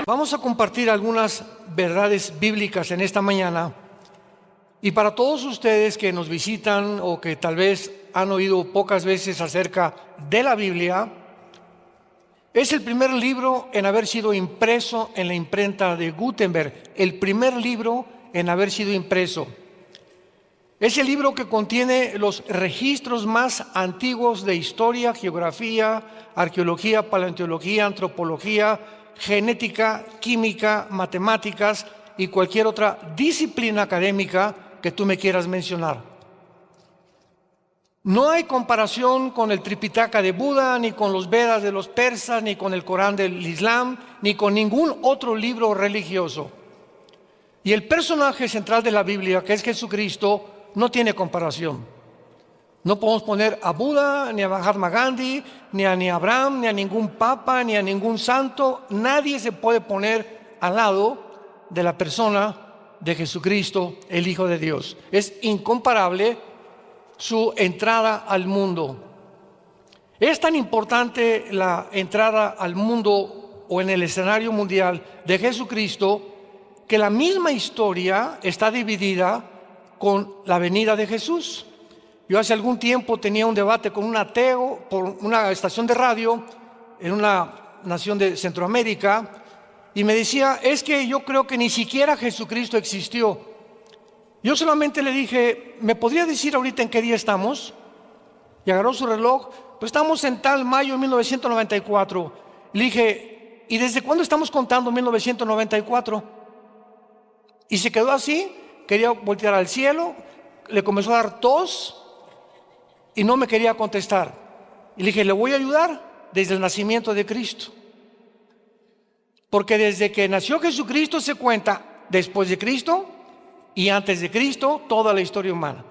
Vamos a compartir algunas verdades bíblicas en esta mañana. Y para todos ustedes que nos visitan o que tal vez han oído pocas veces acerca de la Biblia, es el primer libro en haber sido impreso en la imprenta de Gutenberg, el primer libro en haber sido impreso. Es el libro que contiene los registros más antiguos de historia, geografía, arqueología, paleontología, antropología, genética, química, matemáticas y cualquier otra disciplina académica que tú me quieras mencionar. No hay comparación con el Tripitaka de Buda, ni con los Vedas de los persas, ni con el Corán del Islam, ni con ningún otro libro religioso. Y el personaje central de la Biblia, que es Jesucristo, no tiene comparación. No podemos poner a Buda, ni a Mahatma Gandhi, ni a Abraham, ni a ningún papa, ni a ningún santo. Nadie se puede poner al lado de la persona de Jesucristo, el Hijo de Dios. Es incomparable su entrada al mundo. Es tan importante la entrada al mundo o en el escenario mundial de Jesucristo que la misma historia está dividida con la venida de Jesús. Yo hace algún tiempo tenía un debate con un ateo por una estación de radio en una nación de Centroamérica y me decía, es que yo creo que ni siquiera Jesucristo existió. Yo solamente le dije, ¿me podría decir ahorita en qué día estamos? Y agarró su reloj, pues estamos en tal mayo de 1994. Le dije, ¿y desde cuándo estamos contando 1994? Y se quedó así, quería voltear al cielo, le comenzó a dar tos y no me quería contestar. Y le dije, le voy a ayudar desde el nacimiento de Cristo. Porque desde que nació Jesucristo se cuenta después de Cristo y antes de Cristo toda la historia humana.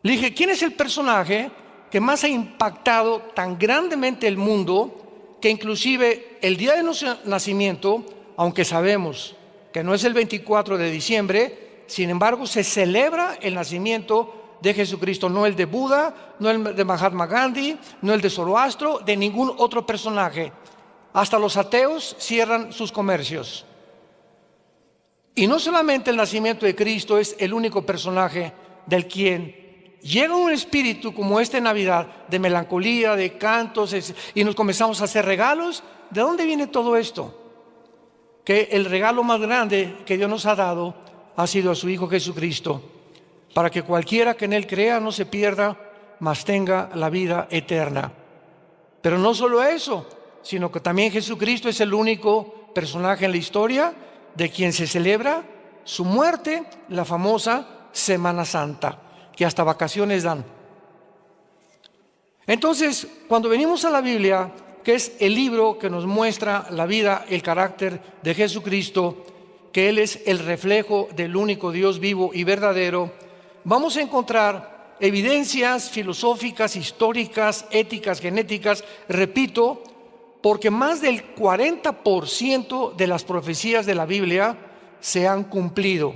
Le dije, ¿quién es el personaje que más ha impactado tan grandemente el mundo que inclusive el día de nuestro nacimiento, aunque sabemos que no es el 24 de diciembre, sin embargo se celebra el nacimiento de Jesucristo, no el de Buda, no el de Mahatma Gandhi, no el de Zoroastro, de ningún otro personaje. Hasta los ateos cierran sus comercios. Y no solamente el nacimiento de Cristo es el único personaje del quien llega un espíritu como este en Navidad, de melancolía, de cantos, y nos comenzamos a hacer regalos. ¿De dónde viene todo esto? Que el regalo más grande que Dios nos ha dado ha sido a su Hijo Jesucristo, para que cualquiera que en Él crea no se pierda, mas tenga la vida eterna. Pero no solo eso, sino que también Jesucristo es el único personaje en la historia de quien se celebra su muerte, la famosa Semana Santa, que hasta vacaciones dan. Entonces, cuando venimos a la Biblia, que es el libro que nos muestra la vida, el carácter de Jesucristo, que Él es el reflejo del único Dios vivo y verdadero, vamos a encontrar evidencias filosóficas, históricas, éticas, genéticas, repito, porque más del 40% de las profecías de la Biblia se han cumplido.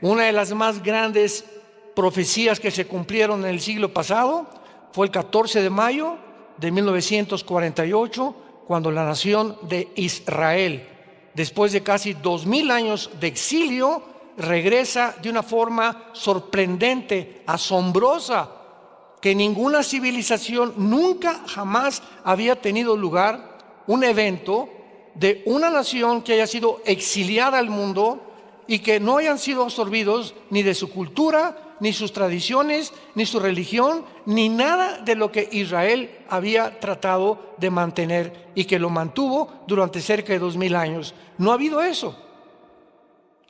Una de las más grandes profecías que se cumplieron en el siglo pasado fue el 14 de mayo de 1948, cuando la nación de Israel, después de casi 2000 años de exilio, regresa de una forma sorprendente, asombrosa, que ninguna civilización nunca jamás había tenido lugar, un evento de una nación que haya sido exiliada al mundo y que no hayan sido absorbidos ni de su cultura, ni sus tradiciones, ni su religión, ni nada de lo que Israel había tratado de mantener y que lo mantuvo durante cerca de 2000 años. No ha habido eso.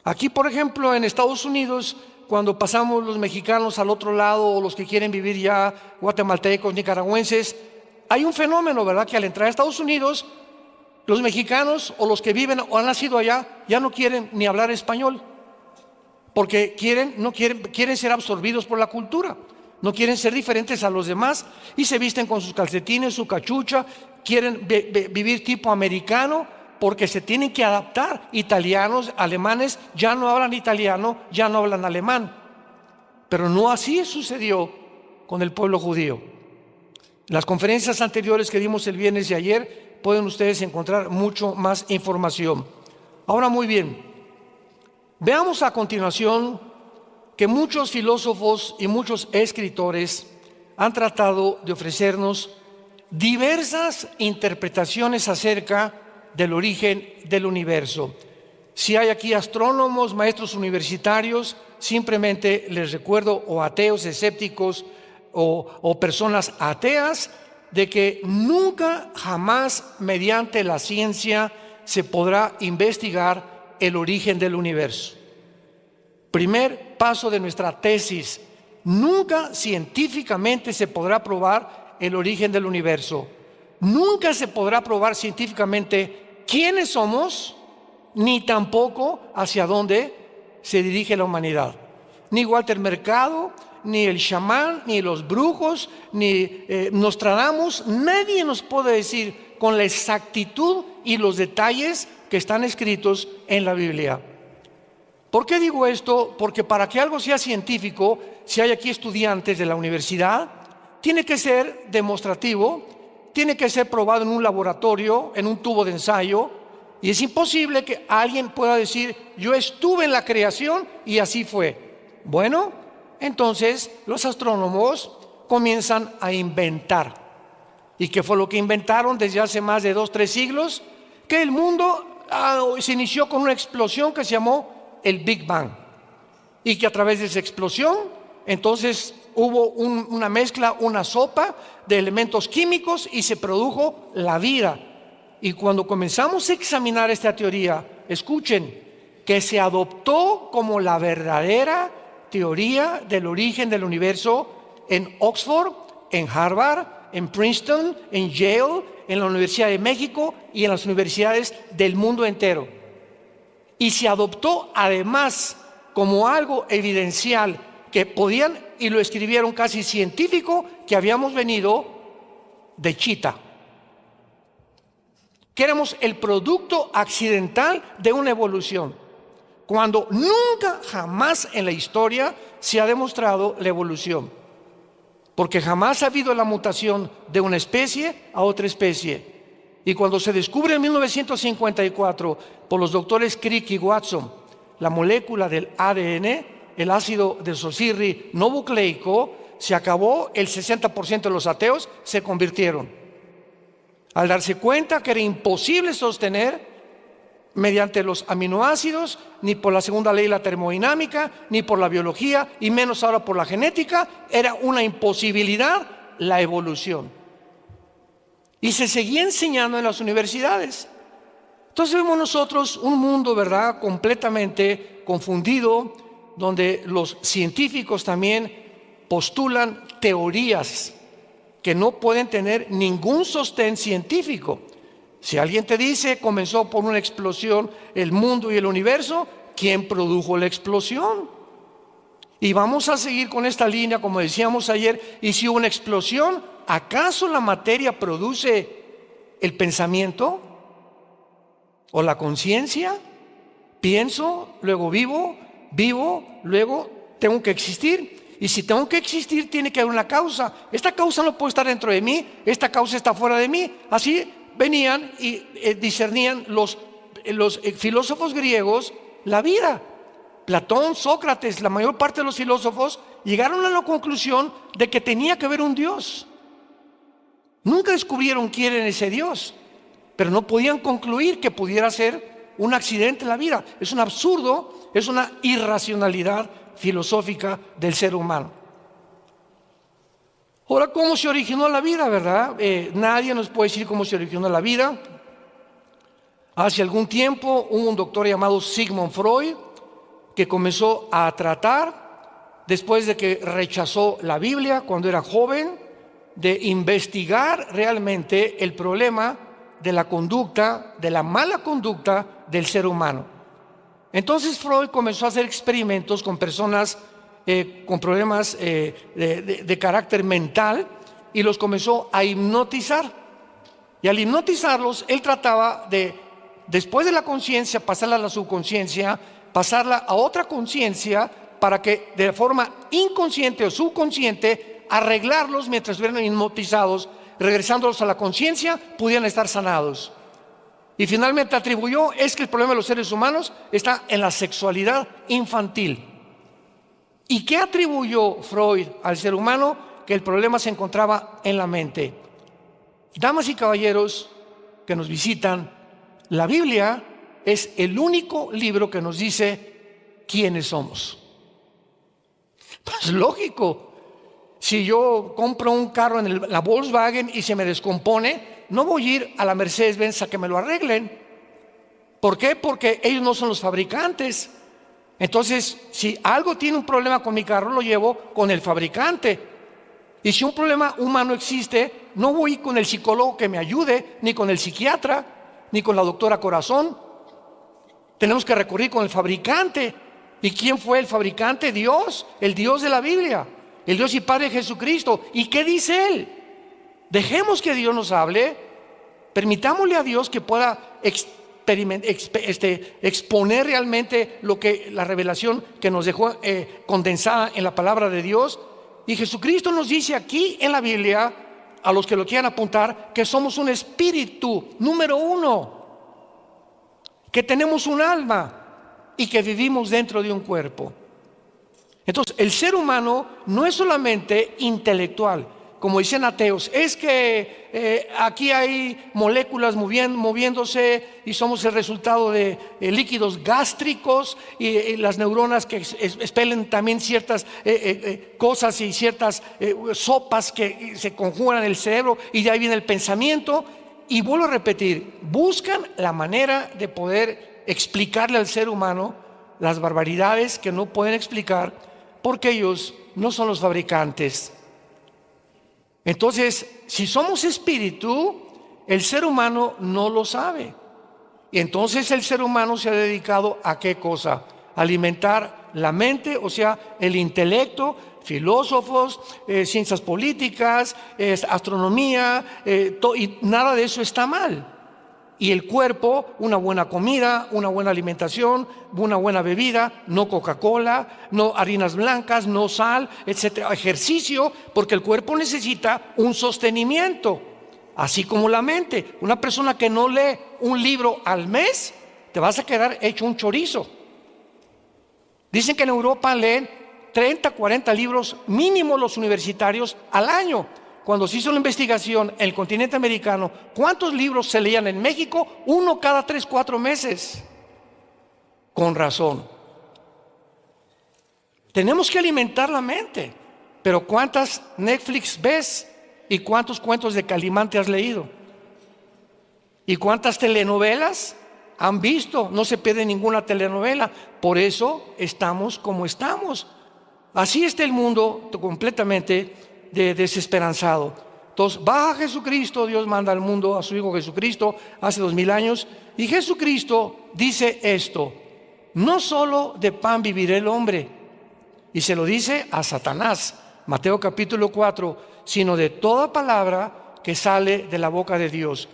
Aquí, por ejemplo, en Estados Unidos, cuando pasamos los mexicanos al otro lado o los que quieren vivir ya, guatemaltecos, nicaragüenses, hay un fenómeno, ¿verdad? Que al entrar a Estados Unidos, los mexicanos o los que viven o han nacido allá ya no quieren ni hablar español, porque quieren ser absorbidos por la cultura, no quieren ser diferentes a los demás y se visten con sus calcetines, su cachucha, quieren vivir tipo americano, porque se tienen que adaptar. Italianos, alemanes ya no hablan italiano, ya no hablan alemán. Pero no así sucedió con el pueblo judío. Las conferencias anteriores que dimos el viernes y ayer pueden ustedes encontrar mucho más información. Ahora, muy bien, veamos a continuación que muchos filósofos y muchos escritores han tratado de ofrecernos diversas interpretaciones acerca del origen del universo. Si hay aquí astrónomos, maestros universitarios, simplemente les recuerdo, o ateos, escépticos, o personas ateas, de que nunca, jamás, mediante la ciencia, se podrá investigar el origen del universo. Primer paso de nuestra tesis: nunca científicamente se podrá probar el origen del universo. Nunca se podrá probar científicamente quiénes somos, ni tampoco hacia dónde se dirige la humanidad. Ni Walter Mercado, ni el chamán, ni los brujos, ni Nostradamus, nadie nos puede decir con la exactitud y los detalles que están escritos en la Biblia. ¿Por qué digo esto? Porque para que algo sea científico, si hay aquí estudiantes de la universidad, tiene que ser demostrativo, tiene que ser probado en un laboratorio, en un tubo de ensayo, y es imposible que alguien pueda decir: yo estuve en la creación y así fue. Bueno, entonces los astrónomos comienzan a inventar. ¿Y qué fue lo que inventaron desde hace más de 2-3 siglos? Que el mundo se inició con una explosión que se llamó el Big Bang, y que a través de esa explosión entonces hubo una mezcla, una sopa de elementos químicos, y se produjo la vida. Y cuando comenzamos a examinar esta teoría, escuchen, que se adoptó como la verdadera teoría del origen del universo en Oxford, en Harvard, en Princeton, en Yale, en la Universidad de México y en las universidades del mundo entero. Y se adoptó además como algo evidencial que podían, y lo escribieron casi científico, que habíamos venido de Chita, que éramos el producto accidental de una evolución, cuando nunca, jamás en la historia se ha demostrado la evolución, porque jamás ha habido la mutación de una especie a otra especie. Y cuando se descubre en 1954 por los doctores Crick y Watson la molécula del ADN, el ácido desoxirribonucleico, se acabó. El 60% de los ateos se convirtieron, al darse cuenta que era imposible sostener mediante los aminoácidos, ni por la segunda ley de la termodinámica, ni por la biología, y menos ahora por la genética. Era una imposibilidad la evolución. Y se seguía enseñando en las universidades. Entonces vemos nosotros un mundo, ¿verdad?, completamente confundido, donde los científicos también postulan teorías que no pueden tener ningún sostén científico. Si alguien te dice comenzó por una explosión el mundo y el universo, ¿quién produjo la explosión? Y vamos a seguir con esta línea, como decíamos ayer. Y si hubo una explosión, ¿acaso la materia produce el pensamiento o la conciencia? Pienso, luego vivo, vivo, luego tengo que existir. Y si tengo que existir, tiene que haber una causa. Esta causa no puede estar dentro de mí, esta causa está fuera de mí. Así venían y discernían los filósofos griegos la vida. Platón, Sócrates, la mayor parte de los filósofos llegaron a la conclusión de que tenía que haber un Dios. Nunca descubrieron quién era ese Dios, pero no podían concluir que pudiera ser un accidente en la vida. Es un absurdo, es una irracionalidad filosófica del ser humano. Ahora, ¿cómo se originó la vida, verdad? Nadie nos puede decir cómo se originó la vida. Hace algún tiempo hubo un doctor llamado Sigmund Freud que comenzó a tratar, después de que rechazó la Biblia cuando era joven, de investigar realmente el problema de la conducta, de la mala conducta del ser humano. Entonces Freud comenzó a hacer experimentos con personas con problemas de carácter mental, y los comenzó a hipnotizar. Y al hipnotizarlos, él trataba de, después de la conciencia, pasarla a la subconsciencia, pasarla a otra conciencia, para que de forma inconsciente o subconsciente arreglarlos mientras estuvieran hipnotizados, regresándolos a la conciencia, pudieran estar sanados. Y finalmente atribuyó, es que el problema de los seres humanos está en la sexualidad infantil. ¿Y qué atribuyó Freud al ser humano? Que el problema se encontraba en la mente. Damas y caballeros que nos visitan, la Biblia es el único libro que nos dice quiénes somos. Pues lógico, si yo compro un carro en la Volkswagen y se me descompone, no voy a ir a la Mercedes-Benz a que me lo arreglen. ¿Por qué? Porque ellos no son los fabricantes. Entonces, si algo tiene un problema con mi carro, lo llevo con el fabricante. Y si un problema humano existe, no voy con el psicólogo que me ayude, ni con el psiquiatra, ni con la doctora Corazón. Tenemos que recurrir con el fabricante. ¿Y quién fue el fabricante? Dios, el Dios de la Biblia, el Dios y Padre Jesucristo. ¿Y qué dice Él? Dejemos que Dios nos hable, permitámosle a Dios que pueda exponer realmente lo que la revelación que nos dejó condensada en la palabra de Dios. Y Jesucristo nos dice aquí en la Biblia, a los que lo quieran apuntar, que somos un espíritu, número uno, que tenemos un alma y que vivimos dentro de un cuerpo. Entonces, el ser humano no es solamente intelectual, como dicen ateos, es que aquí hay moléculas moviéndose y somos el resultado de líquidos gástricos y las neuronas que expelen también ciertas cosas y ciertas sopas que se conjugan en el cerebro y de ahí viene el pensamiento. Y vuelvo a repetir, buscan la manera de poder explicarle al ser humano las barbaridades que no pueden explicar porque ellos no son los fabricantes. Entonces, si somos espíritu, el ser humano no lo sabe. Y entonces el ser humano se ha dedicado ¿a qué cosa? Alimentar la mente, o sea, el intelecto, filósofos, ciencias políticas, astronomía, y nada de eso está mal. Y el cuerpo, una buena comida, una buena alimentación, una buena bebida, no Coca-Cola, no harinas blancas, no sal, etcétera. Ejercicio, porque el cuerpo necesita un sostenimiento, así como la mente. Una persona que no lee un libro al mes, te vas a quedar hecho un chorizo. Dicen que en Europa leen 30, 40 libros mínimo los universitarios al año. Cuando se hizo la investigación en el continente americano, ¿cuántos libros se leían en México? 1 cada 3, 4 meses. Con razón. Tenemos que alimentar la mente. Pero ¿cuántas Netflix ves? ¿Y cuántos cuentos de Calimán has leído? ¿Y cuántas telenovelas han visto? No se pierde ninguna telenovela. Por eso estamos como estamos. Así está el mundo completamente desesperanzado. Entonces baja Jesucristo, Dios manda al mundo a su Hijo Jesucristo hace 2000 años y Jesucristo dice esto: no solo de pan vivirá el hombre, y se lo dice a Satanás, Mateo capítulo 4, sino de toda palabra que sale de la boca de Dios.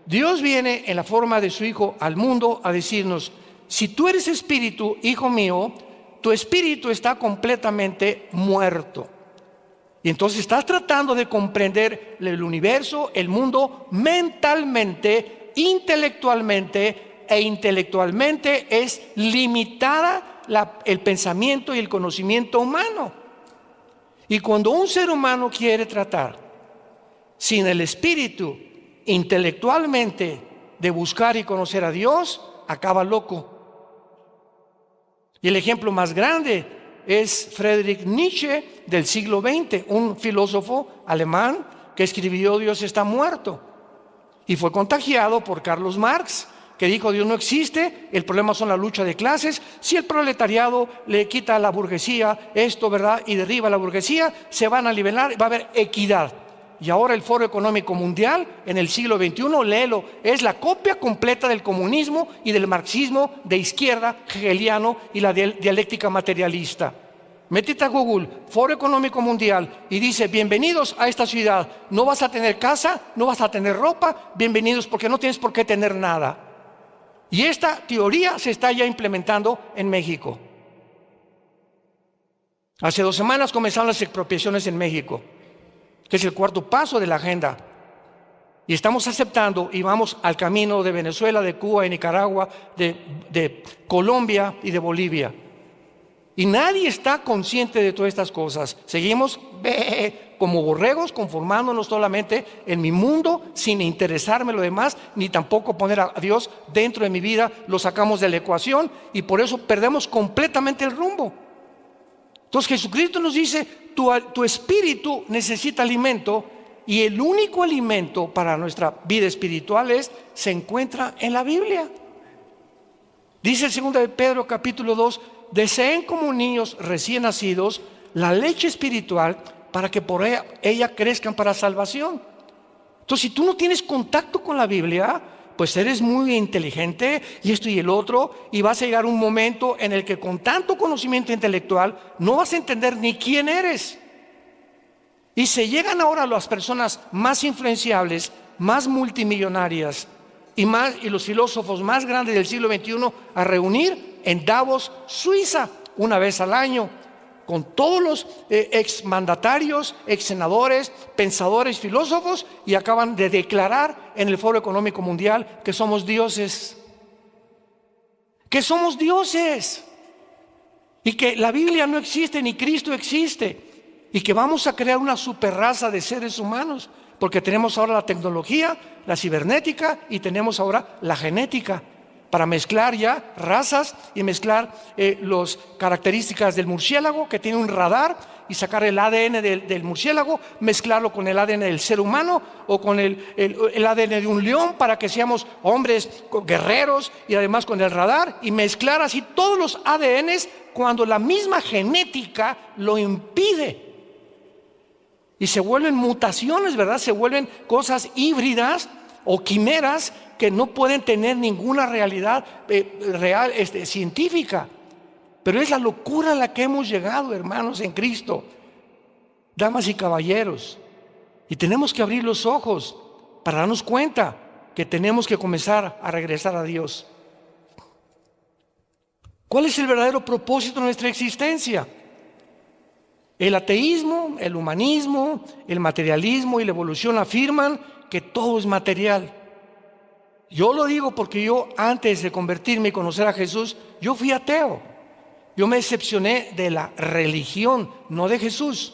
Dios viene en la forma de su Hijo al mundo a decirnos: si tú eres espíritu, hijo mío, tu espíritu está completamente muerto. Y entonces estás tratando de comprender el universo, el mundo, mentalmente, intelectualmente, e intelectualmente es limitada el pensamiento y el conocimiento humano. Y cuando un ser humano quiere tratar sin el espíritu intelectualmente de buscar y conocer a Dios, acaba loco. Y el ejemplo más grande es Friedrich Nietzsche del siglo XX, un filósofo alemán que escribió Dios está muerto y fue contagiado por Carlos Marx, que dijo Dios no existe, el problema son la lucha de clases. Si el proletariado le quita a la burguesía esto, ¿verdad?, y derriba a la burguesía, se van a nivelar, va a haber equidad. Y ahora el Foro Económico Mundial en el siglo XXI, léelo, es la copia completa del comunismo y del marxismo de izquierda hegeliano y la dialéctica materialista. Métete a Google, Foro Económico Mundial, y dice: bienvenidos a esta ciudad, no vas a tener casa, no vas a tener ropa, bienvenidos porque no tienes por qué tener nada. Y esta teoría se está ya implementando en México. Hace 2 semanas comenzaron las expropiaciones en México. que es el cuarto paso de la agenda. Y estamos aceptando y vamos al camino de Venezuela, de Cuba, de Nicaragua, de Colombia y de Bolivia. Y nadie está consciente de todas estas cosas. Seguimos como borregos, conformándonos solamente en mi mundo, sin interesarme lo demás, ni tampoco poner a Dios dentro de mi vida. Lo sacamos de la ecuación y por eso perdemos completamente el rumbo. Entonces Jesucristo nos dice, tu espíritu necesita alimento, y el único alimento para nuestra vida espiritual se encuentra en la Biblia. Dice el 2 de Pedro capítulo 2, deseen como niños recién nacidos la leche espiritual para que por ella crezcan para salvación. Entonces, si tú no tienes contacto con la Biblia, pues eres muy inteligente y esto y el otro, y vas a llegar un momento en el que con tanto conocimiento intelectual no vas a entender ni quién eres. Y se llegan ahora las personas más influenciables, más multimillonarias y los filósofos más grandes del siglo XXI a reunir en Davos, Suiza, una vez al año, con todos los exmandatarios, exsenadores, pensadores, filósofos, y acaban de declarar en el Foro Económico Mundial que somos dioses. Que somos dioses. Y que la Biblia no existe ni Cristo existe. Y que vamos a crear una superraza de seres humanos, porque tenemos ahora la tecnología, la cibernética, y tenemos ahora la genética para mezclar ya razas y mezclar las características del murciélago, que tiene un radar, y sacar el ADN del murciélago, mezclarlo con el ADN del ser humano o con el ADN de un león, para que seamos hombres guerreros, y además con el radar, y mezclar así todos los ADNs cuando la misma genética lo impide. Y se vuelven mutaciones, ¿verdad? Se vuelven cosas híbridas o quimeras que no pueden tener ninguna realidad real, científica. Pero es la locura a la que hemos llegado, hermanos, en Cristo, damas y caballeros. Y tenemos que abrir los ojos para darnos cuenta que tenemos que comenzar a regresar a Dios. ¿Cuál es el verdadero propósito de nuestra existencia? El ateísmo, el humanismo, el materialismo y la evolución afirman que todo es material. Yo lo digo porque yo, antes de convertirme y conocer a Jesús, yo fui ateo. Yo me decepcioné de la religión, no de Jesús,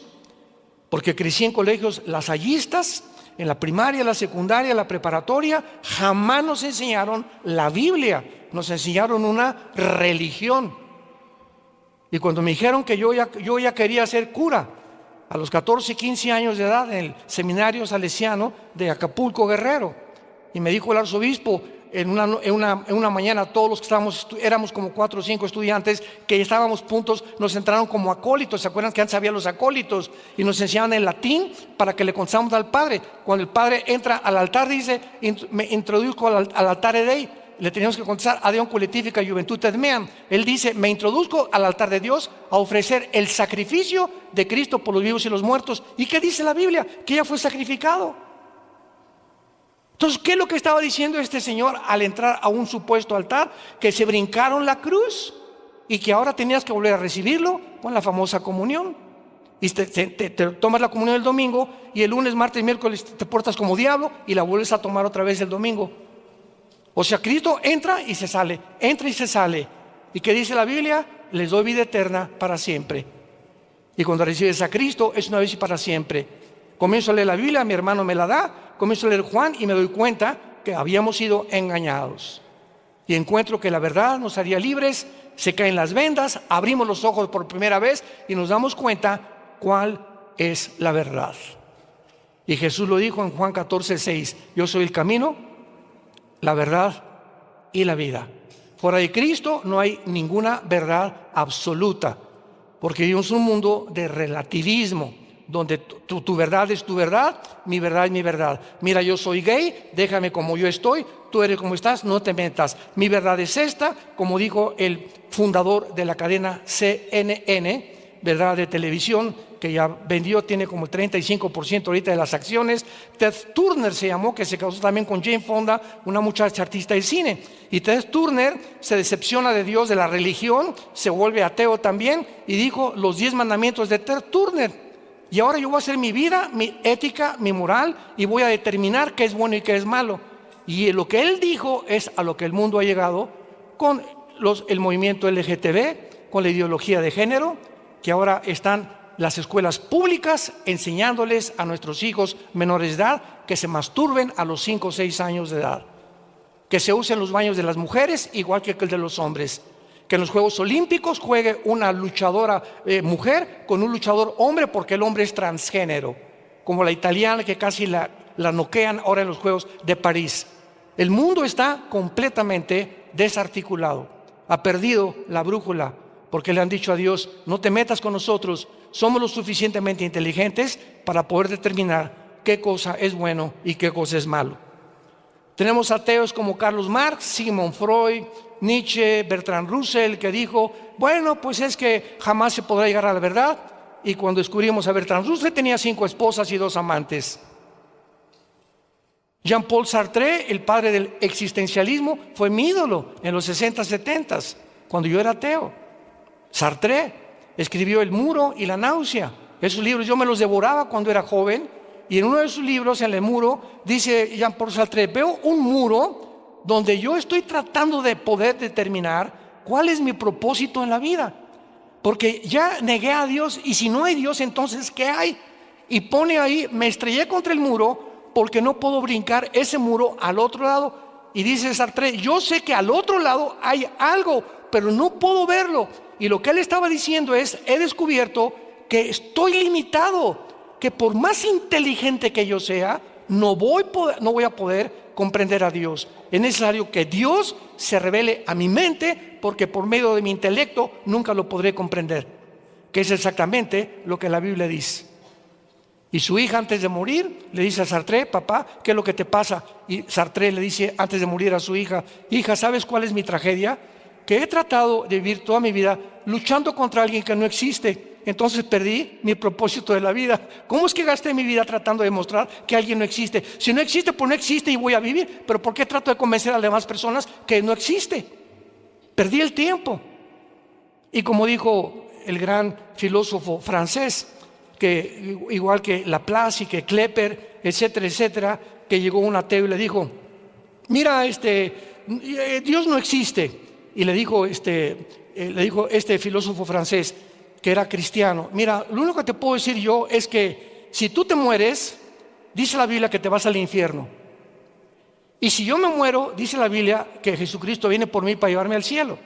porque crecí en colegios lasallistas, en la primaria, la secundaria, la preparatoria. Jamás nos enseñaron la Biblia, nos enseñaron una religión. Y cuando me dijeron que yo ya quería ser cura, a los 14, 15 años de edad, en el seminario salesiano de Acapulco, Guerrero, y me dijo el arzobispo en una mañana, todos los que éramos como 4 o 5 estudiantes que estábamos puntos, nos entraron como acólitos. ¿Se acuerdan que antes había los acólitos? Y nos enseñaban en latín para que le contáramos al Padre. Cuando el Padre entra al altar, dice, me introduzco al altar de Dei. Le teníamos que contestar a Deum Collectifica Juventutem Meam. Él dice, me introduzco al altar de Dios a ofrecer el sacrificio de Cristo por los vivos y los muertos. ¿Y qué dice la Biblia? Que ya fue sacrificado. Entonces, ¿qué es lo que estaba diciendo este señor al entrar a un supuesto altar? Que se brincaron la cruz y que ahora tenías que volver a recibirlo con la famosa comunión. Y te tomas la comunión el domingo, y el lunes, martes y miércoles te portas como diablo y la vuelves a tomar otra vez el domingo. O sea, Cristo entra y se sale, entra y se sale. ¿Y qué dice la Biblia? Les doy vida eterna para siempre. Y cuando recibes a Cristo es una vez y para siempre. Comienzo a leer la Biblia, mi hermano me la da, comienzo a leer Juan y me doy cuenta que habíamos sido engañados. Y encuentro que la verdad nos haría libres, se caen las vendas, abrimos los ojos por primera vez y nos damos cuenta cuál es la verdad. Y Jesús lo dijo en Juan 14:6, yo soy el camino, la verdad y la vida. Fuera de Cristo no hay ninguna verdad absoluta, porque vivimos un mundo de relativismo, donde tu verdad es tu verdad, mi verdad es mi verdad. Mira, yo soy gay, déjame como yo estoy, tú eres como estás, no te metas. Mi verdad es esta, como dijo el fundador de la cadena CNN, verdad, de televisión, que ya vendió, tiene como el 35% ahorita de las acciones. Ted Turner se llamó, que se casó también con Jane Fonda, una muchacha artista de cine. Y Ted Turner se decepciona de Dios, de la religión, se vuelve ateo también, y dijo los 10 mandamientos de Ted Turner. Y ahora yo voy a hacer mi vida, mi ética, mi moral, y voy a determinar qué es bueno y qué es malo. Y lo que él dijo es a lo que el mundo ha llegado con el movimiento LGTB, con la ideología de género, que ahora están las escuelas públicas enseñándoles a nuestros hijos menores de edad que se masturben a los 5 o 6 años de edad, que se usen los baños de las mujeres igual que el de los hombres, que en los Juegos Olímpicos juegue una luchadora mujer con un luchador hombre porque el hombre es transgénero, como la italiana que casi la noquean ahora en los Juegos de París. El mundo está completamente desarticulado, ha perdido la brújula porque le han dicho a Dios: no te metas con nosotros, somos lo suficientemente inteligentes para poder determinar qué cosa es bueno y qué cosa es malo. Tenemos ateos como Carlos Marx, Sigmund Freud, Nietzsche, Bertrand Russell, que dijo: bueno, pues es que jamás se podrá llegar a la verdad. Y cuando descubrimos a Bertrand Russell tenía 5 esposas y 2 amantes. Jean-Paul Sartre, el padre del existencialismo, fue mi ídolo en los 60, 70, cuando yo era ateo. Sartre escribió El muro y la náusea. Esos libros yo me los devoraba cuando era joven. Y en uno de sus libros, en El muro, dice Jean-Paul Sartre: veo un muro donde yo estoy tratando de poder determinar cuál es mi propósito en la vida. Porque ya negué a Dios, y si no hay Dios, entonces ¿qué hay? Y pone ahí: me estrellé contra el muro porque no puedo brincar ese muro al otro lado. Y dice Sartre: yo sé que al otro lado hay algo, pero no puedo verlo. Y lo que él estaba diciendo es: he descubierto que estoy limitado, que por más inteligente que yo sea, no voy a poder comprender a Dios. Es necesario que Dios se revele a mi mente, porque por medio de mi intelecto nunca lo podré comprender, que es exactamente lo que la Biblia dice. Y su hija, antes de morir, le dice a Sartre: papá, ¿qué es lo que te pasa? Y Sartre le dice antes de morir a su hija: hija, ¿sabes cuál es mi tragedia? Que he tratado de vivir toda mi vida luchando contra alguien que no existe. Entonces perdí mi propósito de la vida. ¿Cómo es que gasté mi vida tratando de demostrar que alguien no existe? Si no existe, pues no existe y voy a vivir. Pero ¿por qué trato de convencer a las demás personas que no existe? Perdí el tiempo. Y como dijo el gran filósofo francés, que igual que Laplace y que Kepler, etcétera, etcétera, que llegó un ateo y le dijo: mira, Dios no existe. Y le dijo este filósofo francés, que era cristiano: mira, lo único que te puedo decir yo es que si tú te mueres, dice la Biblia que te vas al infierno. Y si yo me muero, dice la Biblia que Jesucristo viene por mí para llevarme al cielo.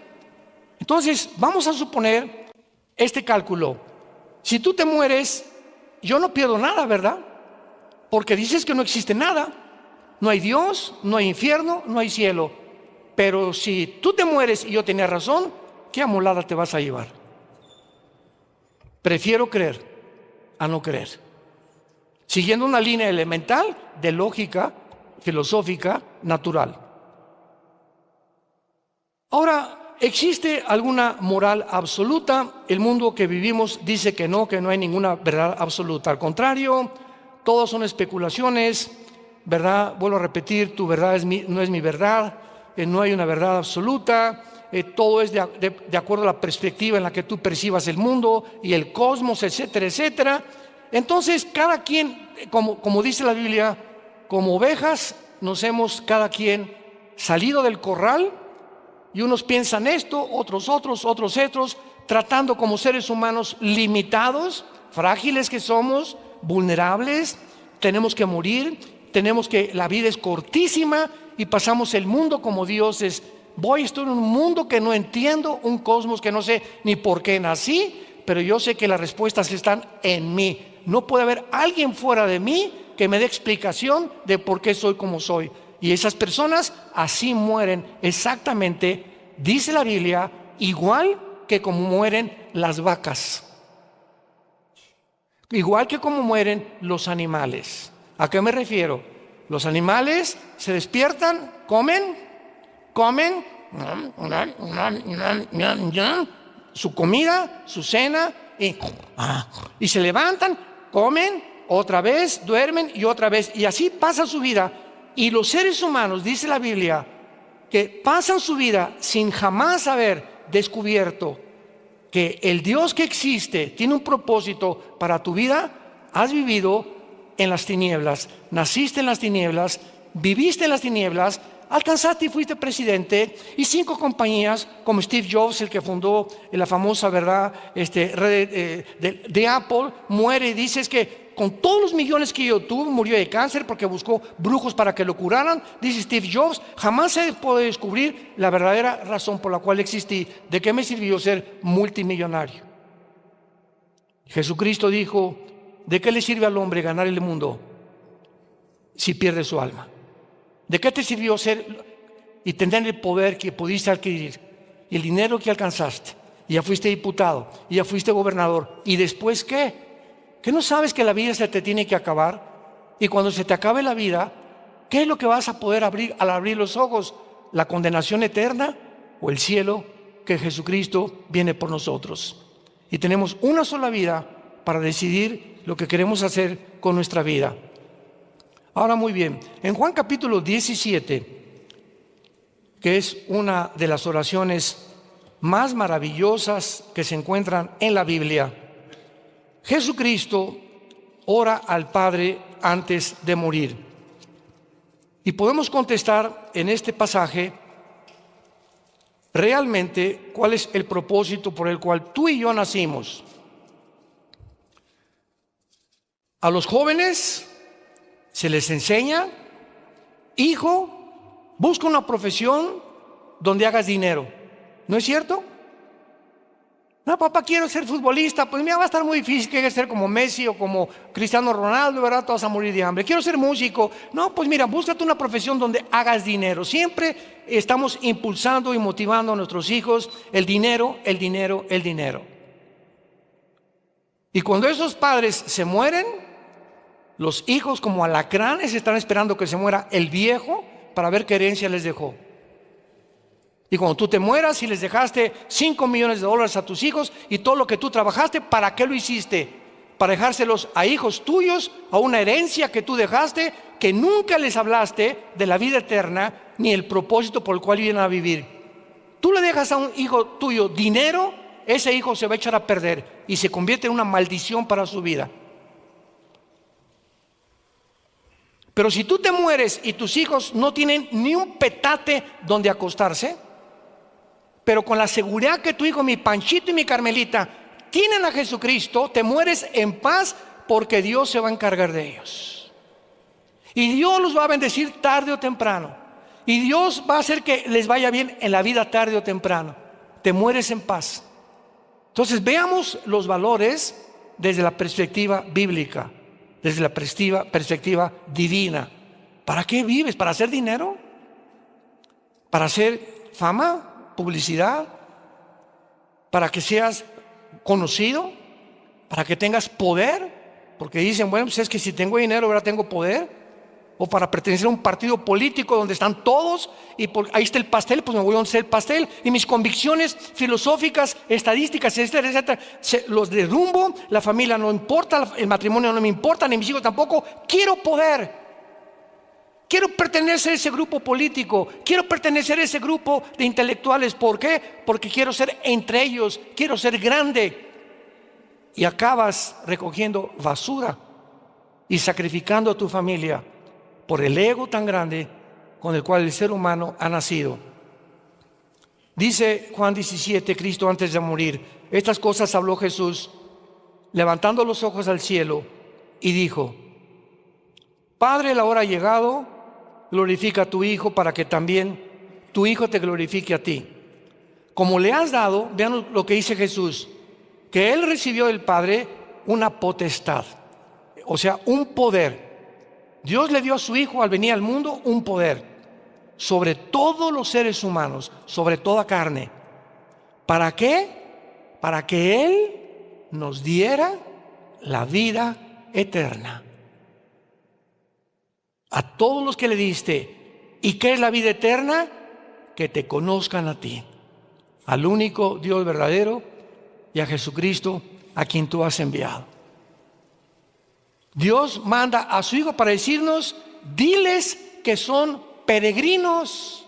Entonces, vamos a suponer este cálculo: si tú te mueres, yo no pierdo nada, ¿verdad? Porque dices que no existe nada. No hay Dios, no hay infierno, no hay cielo. Pero si tú te mueres y yo tenía razón, ¿qué amolada te vas a llevar? Prefiero creer a no creer, siguiendo una línea elemental de lógica filosófica natural. Ahora, ¿existe alguna moral absoluta? El mundo que vivimos dice que no hay ninguna verdad absoluta. Al contrario, todos son especulaciones, ¿verdad? Vuelvo a repetir: tu verdad no es mi verdad, no hay una verdad absoluta. Todo es de acuerdo a la perspectiva en la que tú percibas el mundo y el cosmos, etcétera, etcétera. Entonces, cada quien, como dice la Biblia, como ovejas nos hemos cada quien salido del corral, y unos piensan esto, otros, tratando como seres humanos limitados, frágiles que somos, vulnerables, tenemos que morir, la vida es cortísima y pasamos el mundo como dioses. Estoy en un mundo que no entiendo, un cosmos que no sé ni por qué nací, pero yo sé que las respuestas están en mí. No puede haber alguien fuera de mí que me dé explicación de por qué soy como soy. Y esas personas así mueren exactamente, dice la Biblia, igual que como mueren las vacas, igual que como mueren los animales. ¿A qué me refiero? Los animales se despiertan, comen su comida, su cena, y se levantan, comen, otra vez, duermen y otra vez, y así pasa su vida. Y los seres humanos, dice la Biblia, que pasan su vida sin jamás haber descubierto que el Dios que existe tiene un propósito para tu vida, has vivido en las tinieblas, naciste en las tinieblas, viviste en las tinieblas, alcanzaste y fuiste presidente, y 5 compañías como Steve Jobs, el que fundó la famosa, ¿verdad?, red de Apple, muere y dices que con todos los millones que yo tuve, murió de cáncer porque buscó brujos para que lo curaran. Dice Steve Jobs, jamás se puede descubrir la verdadera razón por la cual existí. ¿De qué me sirvió ser multimillonario? Jesucristo dijo, ¿de qué le sirve al hombre ganar el mundo si pierde su alma? ¿De qué te sirvió ser y tener el poder que pudiste adquirir, y el dinero que alcanzaste, y ya fuiste diputado, y ya fuiste gobernador, y después qué? ¿Que no sabes que la vida se te tiene que acabar? Y cuando se te acabe la vida, ¿qué es lo que vas a poder abrir al abrir los ojos? ¿La condenación eterna o el cielo que Jesucristo viene por nosotros? Y tenemos una sola vida para decidir lo que queremos hacer con nuestra vida. Ahora, muy bien, en Juan capítulo 17, que es una de las oraciones más maravillosas que se encuentran en la Biblia, Jesucristo ora al Padre antes de morir. Y podemos contestar en este pasaje realmente cuál es el propósito por el cual tú y yo nacimos. A los jóvenes se les enseña, hijo, busca una profesión donde hagas dinero. ¿No es cierto? No, papá, quiero ser futbolista. Pues mira, va a estar muy difícil, que ser como Messi o como Cristiano Ronaldo, ¿verdad? Te vas a morir de hambre. Quiero ser músico. No, pues mira, búscate una profesión donde hagas dinero. Siempre estamos impulsando y motivando a nuestros hijos el dinero, el dinero, el dinero. Y cuando esos padres se mueren, los hijos como alacranes están esperando que se muera el viejo para ver qué herencia les dejó. Y cuando tú te mueras y les dejaste $5 millones a tus hijos y todo lo que tú trabajaste, ¿para qué lo hiciste? Para dejárselos a hijos tuyos, a una herencia que tú dejaste, que nunca les hablaste de la vida eterna ni el propósito por el cual vienen a vivir. Tú le dejas a un hijo tuyo dinero, ese hijo se va a echar a perder y se convierte en una maldición para su vida. Pero si tú te mueres y tus hijos no tienen ni un petate donde acostarse, pero con la seguridad que tu hijo, mi Panchito y mi Carmelita, tienen a Jesucristo, te mueres en paz porque Dios se va a encargar de ellos. Y Dios los va a bendecir tarde o temprano. Y Dios va a hacer que les vaya bien en la vida tarde o temprano. Te mueres en paz. Entonces veamos los valores desde la perspectiva bíblica, desde la perspectiva divina. ¿Para qué vives? ¿Para hacer dinero? ¿Para hacer fama? ¿Publicidad? ¿Para que seas conocido? ¿Para que tengas poder? Porque dicen, bueno, pues es que si tengo dinero, ahora tengo poder. O para pertenecer a un partido político donde están todos y ahí está el pastel, pues me voy a donde está el pastel. Y mis convicciones filosóficas, estadísticas, etcétera, etcétera, los derrumbo. La familia no importa, el matrimonio no me importa, ni mis hijos tampoco. Quiero poder. Quiero pertenecer a ese grupo político, quiero pertenecer a ese grupo de intelectuales. ¿Por qué? Porque quiero ser entre ellos, quiero ser grande. Y acabas recogiendo basura y sacrificando a tu familia por el ego tan grande con el cual el ser humano ha nacido. Dice Juan 17, Cristo antes de morir, estas cosas habló Jesús, levantando los ojos al cielo, y dijo: Padre, la hora ha llegado, glorifica a tu Hijo para que también tu Hijo te glorifique a ti. Como le has dado, vean lo que dice Jesús, que Él recibió del Padre una potestad, o sea, un poder. Dios le dio a su Hijo al venir al mundo un poder sobre todos los seres humanos, sobre toda carne. ¿Para qué? Para que Él nos diera la vida eterna. A todos los que le diste. ¿Y qué es la vida eterna? Que te conozcan a ti, al único Dios verdadero, y a Jesucristo, a quien tú has enviado. Dios manda a su Hijo para decirnos: diles que son peregrinos,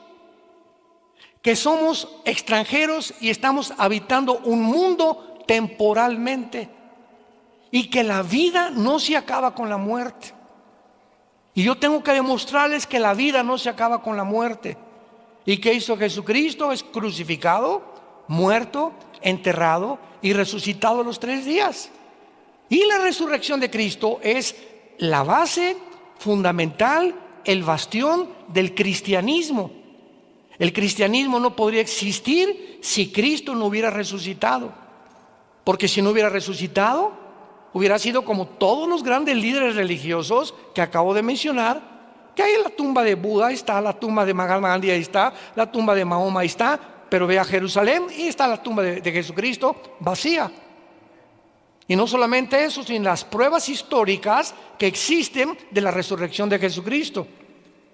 que somos extranjeros y estamos habitando un mundo temporalmente. y que la vida no se acaba con la muerte. Y yo tengo que demostrarles que la vida no se acaba con la muerte. ¿Y qué hizo Jesucristo? Es crucificado, muerto, enterrado y resucitado a los 3 días. Y la resurrección de Cristo es la base fundamental, el bastión del cristianismo. El cristianismo no podría existir si Cristo no hubiera resucitado. Porque si no hubiera resucitado, hubiera sido como todos los grandes líderes religiosos que acabo de mencionar, que hay en la tumba de Buda, ahí está, la tumba de Mahatma Gandhi, ahí está, la tumba de Mahoma, ahí está, pero ve a Jerusalén y está la tumba de Jesucristo vacía. Y no solamente eso, sino las pruebas históricas que existen de la resurrección de Jesucristo.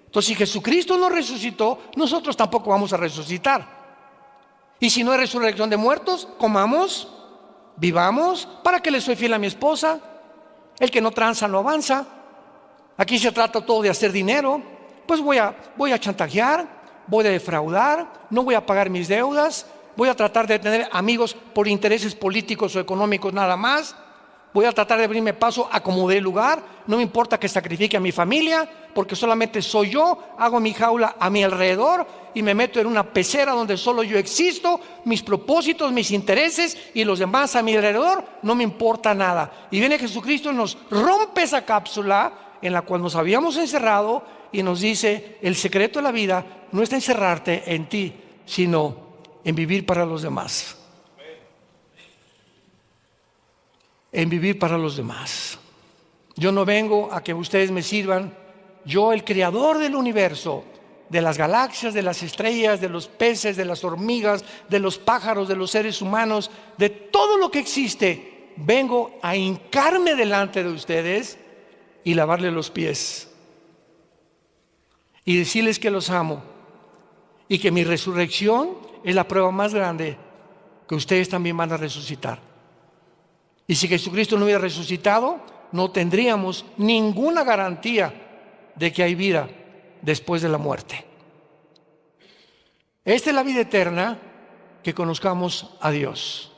Entonces, si Jesucristo no resucitó, nosotros tampoco vamos a resucitar. Y si no hay resurrección de muertos, comamos, vivamos. ¿Para qué le soy fiel a mi esposa? El que no tranza no avanza. Aquí se trata todo de hacer dinero. Pues voy a chantajear, voy a defraudar, no voy a pagar mis deudas, voy a tratar de tener amigos por intereses políticos o económicos nada más. Voy a tratar de abrirme paso a como dé lugar. No me importa que sacrifique a mi familia, porque solamente soy yo. Hago mi jaula a mi alrededor y me meto en una pecera donde solo yo existo. Mis propósitos, mis intereses y los demás a mi alrededor, no me importa nada. Y viene Jesucristo y nos rompe esa cápsula en la cual nos habíamos encerrado y nos dice: el secreto de la vida no está en encerrarte en ti, sino en vivir para los demás. En vivir para los demás. Yo no vengo a que ustedes me sirvan. Yo, el creador del universo, de las galaxias, de las estrellas, de los peces, de las hormigas, de los pájaros, de los seres humanos, de todo lo que existe, vengo a hincarme delante de ustedes y lavarle los pies y decirles que los amo y que mi resurrección es la prueba más grande que ustedes también van a resucitar. Y si Jesucristo no hubiera resucitado, no tendríamos ninguna garantía de que hay vida después de la muerte. Esta es la vida eterna, que conozcamos a Dios.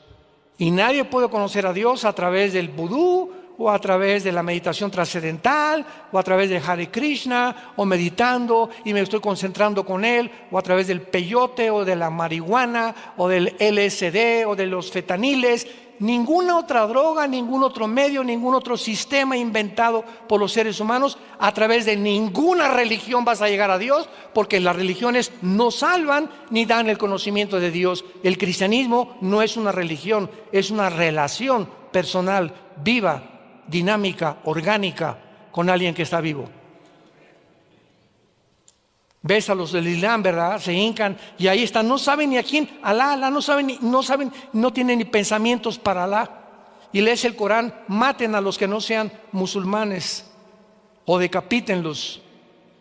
Y nadie puede conocer a Dios a través del vudú, o a través de la meditación trascendental, o a través de Hare Krishna, o meditando y me estoy concentrando con Él, o a través del peyote, o de la marihuana, o del LSD, o de los fetaniles. Ninguna otra droga, ningún otro medio, ningún otro sistema inventado por los seres humanos, a través de ninguna religión vas a llegar a Dios, porque las religiones no salvan ni dan el conocimiento de Dios. El cristianismo no es una religión, es una relación personal, viva, dinámica, orgánica con alguien que está vivo. Ves a los del Islam, ¿verdad? Se hincan y ahí están, no saben ni a quién, Alá, no saben, no tienen ni pensamientos para Alá. Y lees el Corán: maten a los que no sean musulmanes o decapítenlos.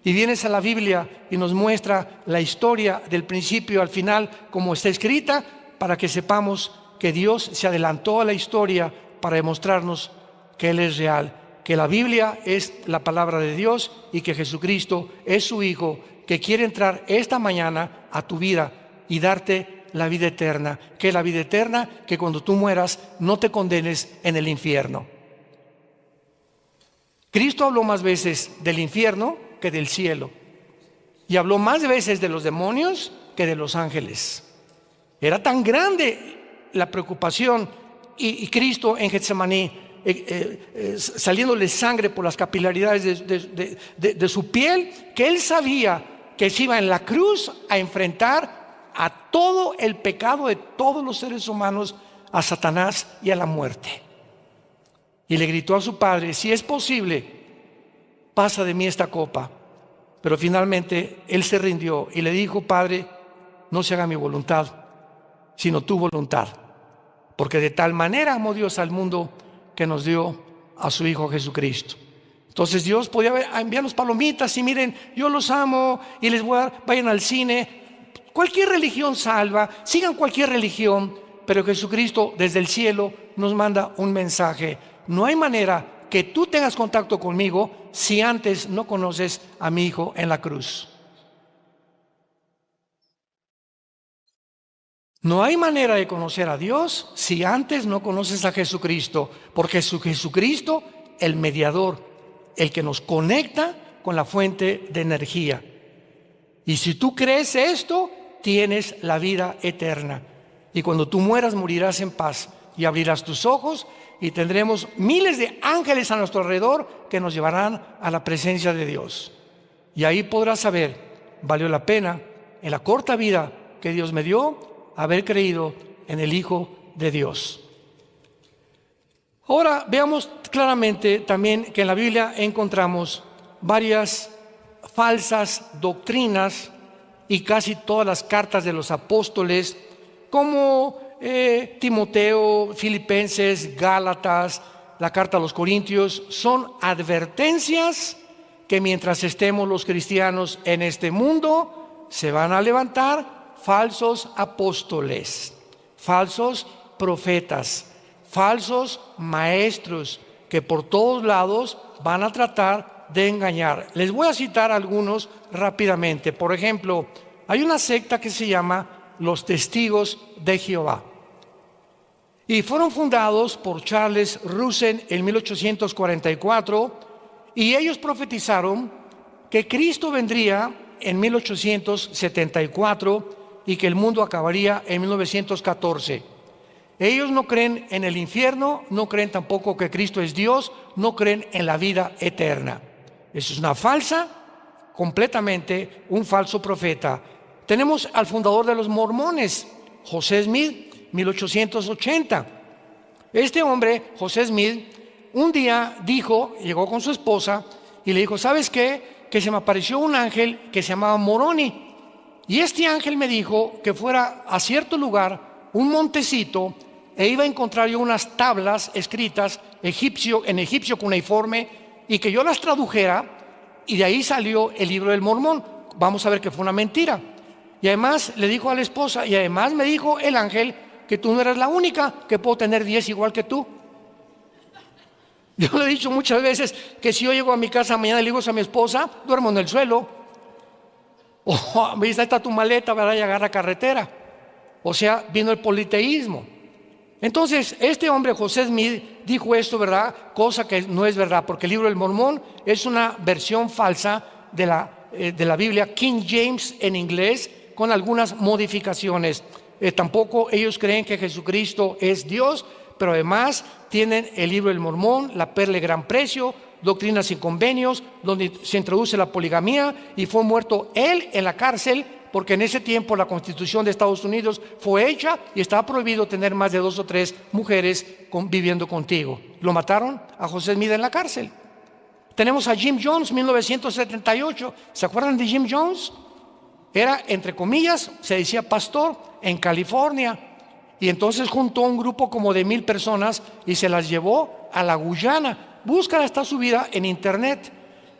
Y vienes a la Biblia y nos muestra la historia del principio al final como está escrita, para que sepamos que Dios se adelantó a la historia para demostrarnos que Él es real, que la Biblia es la palabra de Dios y que Jesucristo es su Hijo, que quiere entrar esta mañana a tu vida y darte la vida eterna. ¿Qué es la vida eterna? Que cuando tú mueras no te condenes en el infierno. Cristo habló más veces del infierno que del cielo, y habló más veces de los demonios que de los ángeles. Era tan grande la preocupación, y Cristo en Getsemaní, saliéndole sangre por las capilaridades de su piel, que Él sabía que se iba en la cruz a enfrentar a todo el pecado de todos los seres humanos, a Satanás y a la muerte. Y le gritó a su Padre: si es posible, pasa de mí esta copa. Pero finalmente Él se rindió y le dijo: Padre, no se haga mi voluntad, sino tu voluntad. Porque de tal manera amó Dios al mundo que nos dio a su Hijo Jesucristo. Entonces Dios podía enviarnos palomitas y miren, yo los amo y les voy a dar, vayan al cine. Cualquier religión salva, sigan cualquier religión, pero Jesucristo desde el cielo nos manda un mensaje: no hay manera que tú tengas contacto conmigo si antes no conoces a mi Hijo en la cruz. No hay manera de conocer a Dios si antes no conoces a Jesucristo, porque es Jesucristo el mediador, el que nos conecta con la fuente de energía. Y si tú crees esto, tienes la vida eterna. Y cuando tú mueras, morirás en paz y abrirás tus ojos y tendremos miles de ángeles a nuestro alrededor que nos llevarán a la presencia de Dios. Y ahí podrás saber, valió la pena en la corta vida que Dios me dio haber creído en el Hijo de Dios. Ahora veamos claramente también que en la Biblia encontramos varias falsas doctrinas y casi todas las cartas de los apóstoles, como Timoteo, Filipenses, Gálatas, la carta a los Corintios, son advertencias que mientras estemos los cristianos en este mundo, se van a levantar falsos apóstoles, falsos profetas, falsos maestros que por todos lados van a tratar de engañar. Les voy a citar algunos rápidamente. Por ejemplo, hay una secta que se llama los Testigos de Jehová y fueron fundados por Charles Russell en 1844 y ellos profetizaron que Cristo vendría en 1874 y que el mundo acabaría en 1914. Ellos no creen en el infierno, no creen tampoco que Cristo es Dios, no creen en la vida eterna. Eso es una falsa, completamente un falso profeta. Tenemos al fundador de los mormones, José Smith, 1880. Este hombre, José Smith, un día llegó con su esposa y le dijo, ¿sabes qué? Que se me apareció un ángel que se llamaba Moroni. Y este ángel me dijo que fuera a cierto lugar, un montecito, e iba a encontrar yo unas tablas escritas en egipcio cuneiforme y que yo las tradujera, y de ahí salió el libro del Mormón. Vamos a ver que fue una mentira. Y además le dijo a la esposa, y además me dijo el ángel que tú no eras la única, que puedo tener 10 igual que tú. Yo le he dicho muchas veces que si yo llego a mi casa mañana y le digo a mi esposa, duermo en el suelo. O ahí está tu maleta, ¿verdad? Y agarra carretera. O sea, vino el politeísmo. Entonces, este hombre, José Smith, dijo esto, ¿verdad? Cosa que no es verdad, porque el libro del Mormón es una versión falsa de la Biblia, King James en inglés, con algunas modificaciones. Tampoco ellos creen que Jesucristo es Dios, pero además tienen el libro del Mormón, la perla de gran precio, Doctrinas y Convenios, donde se introduce la poligamía, y fue muerto él en la cárcel, porque en ese tiempo la Constitución de Estados Unidos fue hecha y estaba prohibido tener más de 2 o 3 mujeres viviendo contigo. Lo mataron a José Smith en la cárcel. Tenemos a Jim Jones, 1978. ¿Se acuerdan de Jim Jones? Era, entre comillas, se decía pastor en California. Y entonces juntó un grupo como de 1,000 personas y se las llevó a la Guyana. Búscala, está subida en internet.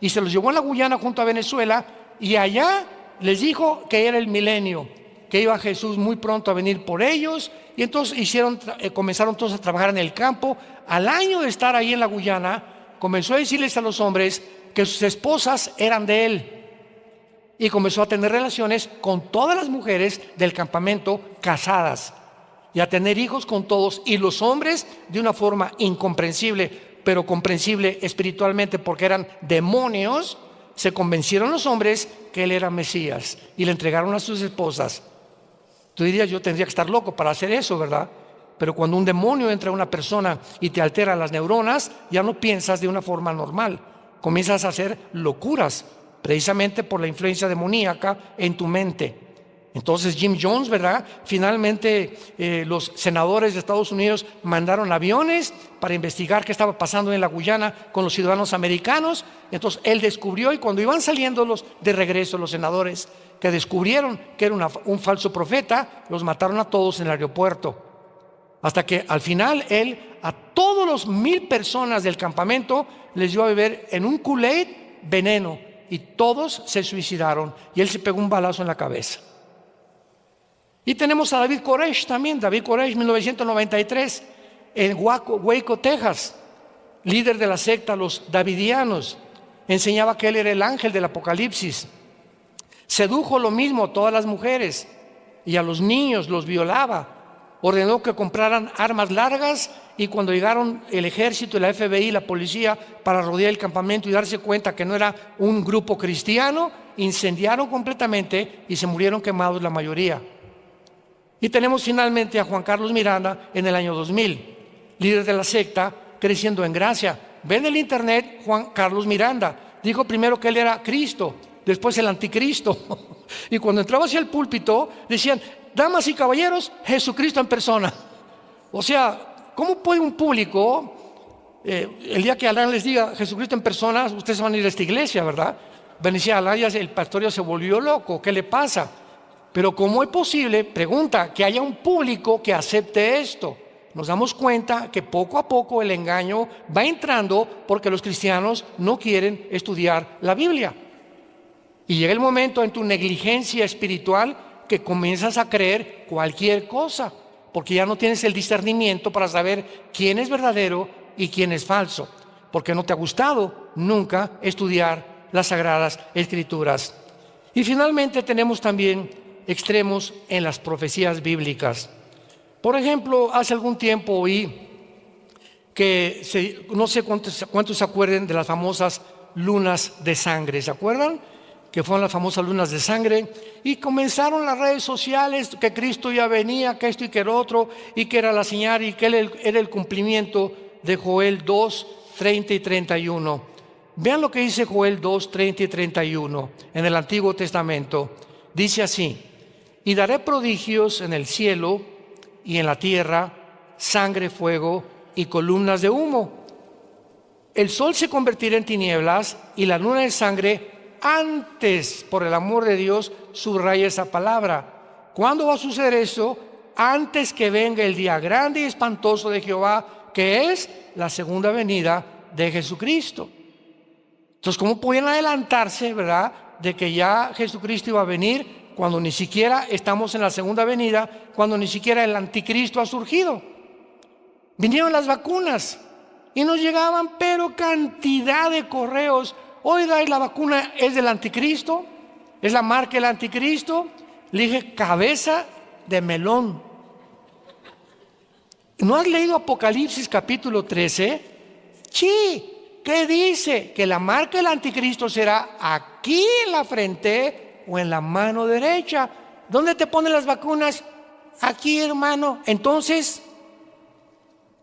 Y se los llevó a la Guyana junto a Venezuela, y allá les dijo que era el milenio, que iba Jesús muy pronto a venir por ellos. Y entonces comenzaron todos a trabajar en el campo. Al año de estar ahí en la Guyana, comenzó a decirles a los hombres que sus esposas eran de él, y comenzó a tener relaciones con todas las mujeres del campamento casadas y a tener hijos con todos. Y los hombres, de una forma incomprensible, pero comprensible espiritualmente porque eran demonios, se convencieron los hombres que él era Mesías y le entregaron a sus esposas. Tú dirías, yo tendría que estar loco para hacer eso, ¿verdad? Pero cuando un demonio entra a una persona y te altera las neuronas, ya no piensas de una forma normal, comienzas a hacer locuras, precisamente por la influencia demoníaca en tu mente. Entonces Jim Jones, ¿verdad? Finalmente los senadores de Estados Unidos mandaron aviones para investigar qué estaba pasando en la Guyana con los ciudadanos americanos. Entonces él descubrió, y cuando iban saliendo de regreso los senadores que descubrieron que era un falso profeta, los mataron a todos en el aeropuerto. Hasta que al final él a todos los 1,000 personas del campamento les dio a beber en un Kool-Aid veneno, y todos se suicidaron, y él se pegó un balazo en la cabeza. Y tenemos a David Koresh también, David Koresh, 1993, en Waco, Texas, líder de la secta los Davidianos. Enseñaba que él era el ángel del Apocalipsis. Sedujo lo mismo a todas las mujeres. y a los niños los violaba. Ordenó que compraran armas largas, y cuando llegaron el ejército y la FBI, la policía, para rodear el campamento y darse cuenta que no era un grupo cristiano, incendiaron completamente y se murieron quemados la mayoría. Y tenemos finalmente a Juan Carlos Miranda en el año 2000, líder de la secta Creciendo en Gracia. Ven el internet, Juan Carlos Miranda dijo primero que él era Cristo, después el anticristo. Y cuando entraba hacia el púlpito decían: damas y caballeros, Jesucristo en persona. O sea, ¿cómo puede un público, el día que Alán les diga Jesucristo en persona, ustedes van a ir a esta iglesia, ¿verdad? Decía Alán, el pastor ya se volvió loco, ¿qué le pasa? Pero ¿cómo es posible, pregunta, que haya un público que acepte esto? Nos damos cuenta que poco a poco el engaño va entrando porque los cristianos no quieren estudiar la Biblia. Y llega el momento en tu negligencia espiritual que comienzas a creer cualquier cosa, porque ya no tienes el discernimiento para saber quién es verdadero y quién es falso, porque no te ha gustado nunca estudiar las Sagradas Escrituras. Y finalmente tenemos también extremos en las profecías bíblicas. Por ejemplo, hace algún tiempo oí que no sé cuántos se acuerden de las famosas lunas de sangre. ¿Se acuerdan? Que fueron las famosas lunas de sangre, y comenzaron las redes sociales que Cristo ya venía, que esto y que el otro, y que era la señal, y que era el cumplimiento de Joel 2, 30 y 31. Vean lo que dice Joel 2, 30 y 31 en el Antiguo Testamento. Dice así: y daré prodigios en el cielo y en la tierra, sangre, fuego y columnas de humo. El sol se convertirá en tinieblas y la luna en sangre antes, por el amor de Dios, subraya esa palabra. ¿Cuándo va a suceder eso? Antes que venga el día grande y espantoso de Jehová, que es la segunda venida de Jesucristo. Entonces, ¿cómo pueden adelantarse, verdad, de que ya Jesucristo iba a venir cuando ni siquiera estamos en la segunda venida, cuando ni siquiera el anticristo ha surgido? Vinieron las vacunas y nos llegaban pero cantidad de correos. Oiga, ¿y la vacuna es del anticristo? ¿Es la marca del anticristo? Le dije: cabeza de melón. ¿No has leído Apocalipsis capítulo 13? Sí. ¿Qué dice? Que la marca del anticristo será aquí en la frente o en la mano derecha. ¿Dónde te ponen las vacunas? Aquí, hermano. Entonces,